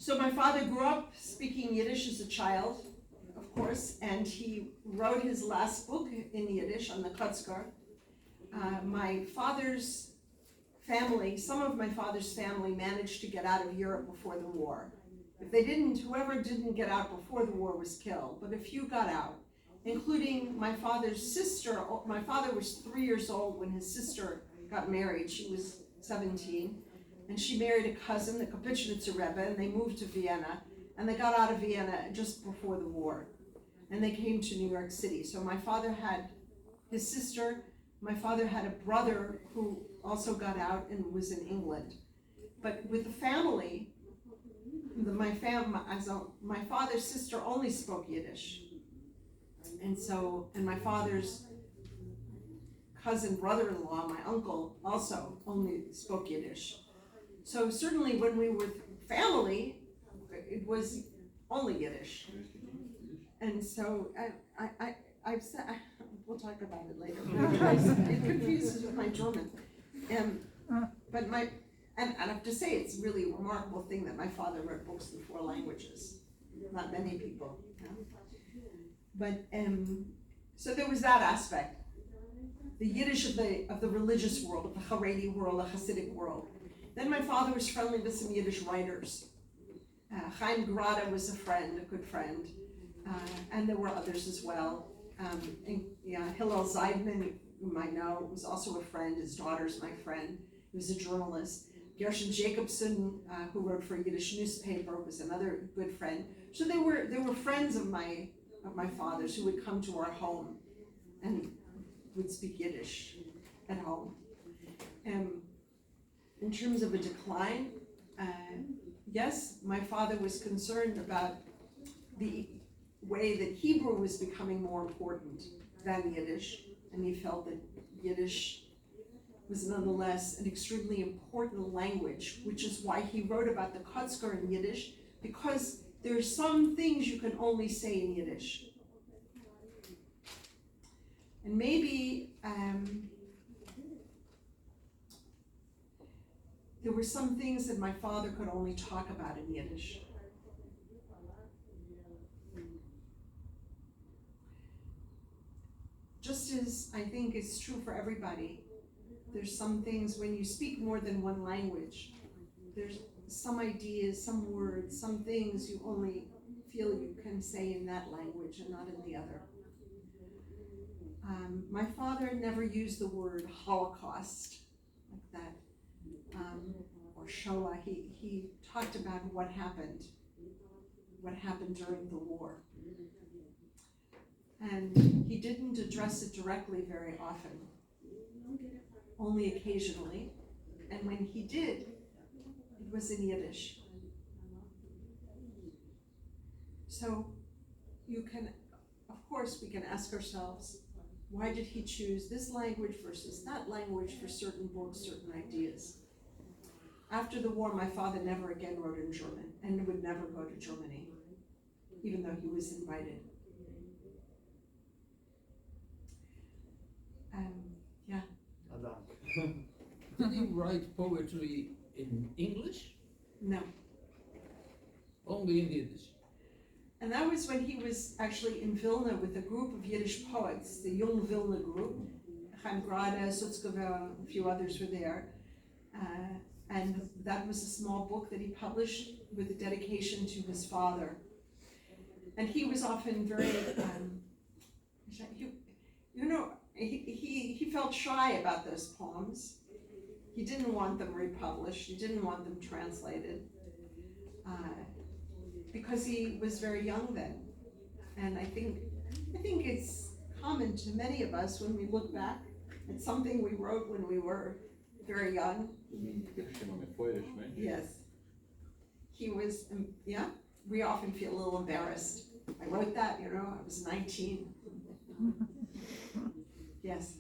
So my father grew up speaking Yiddish as a child, of course, and he wrote his last book in Yiddish on the Kutzker. My father's family, some of my father's family managed to get out of Europe before the war. If they didn't, whoever didn't get out before the war was killed, but a few got out, including my father's sister. My father was 3 years old when his sister got married. She was 17, and she married a cousin, the Kapitschnitzer Rebbe, and they moved to Vienna, and they got out of Vienna just before the war, and they came to New York City. So my father had his sister, my father had a brother who also got out and was in England. But with the family, my father's sister only spoke Yiddish. And my father's cousin, brother-in-law, my uncle, also only spoke Yiddish. So certainly when we were family, it was only Yiddish. And so I've said, we'll talk about it later. It confuses with my German. But and I have to say, it's really a remarkable thing that my father wrote books in 4 languages. Not many people. But so there was that aspect, the Yiddish of the religious world, of the Haredi world, the Hasidic world. Then my father was friendly with some Yiddish writers. Chaim Grada was a friend, a good friend, and there were others as well. Hillel Zeidman, you might know, was also a friend. His daughter's my friend. He was a journalist. Gershon Jacobson, who wrote for a Yiddish newspaper, was another good friend. So they were friends of my father's who would come to our home and would speak Yiddish at home. In terms of a decline, yes, my father was concerned about the way that Hebrew was becoming more important than Yiddish, and he felt that Yiddish was nonetheless an extremely important language, which is why he wrote about the Kutzker in Yiddish, because there are some things you can only say in Yiddish. And maybe there were some things that my father could only talk about in Yiddish. Just as I think is true for everybody, there's some things when you speak more than one language, there's some ideas, some words, some things you only feel you can say in that language and not in the other. My father never used the word Holocaust like that, or Shoah. He talked about what happened during the war. And he didn't address it directly very often, only occasionally. And when he did, it was in Yiddish. So you can, of course, we can ask ourselves, why did he choose this language versus that language for certain books, certain ideas? After the war, my father never again wrote in German and would never go to Germany, even though he was invited. Yeah. Did he write poetry in English? No. Only in Yiddish? And that was when he was actually in Vilna with a group of Yiddish poets, the Young Vilna group. Chaim Grada, Sutzkever, a few others were there. And that was a small book that he published with a dedication to his father. And he was often very, he felt shy about those poems. He didn't want them republished. He didn't want them translated. Because he was very young then. And I think it's common to many of us when we look back at something we wrote when we were very young. Yes. He was, we often feel a little embarrassed. I wrote that, I was 19. Yes.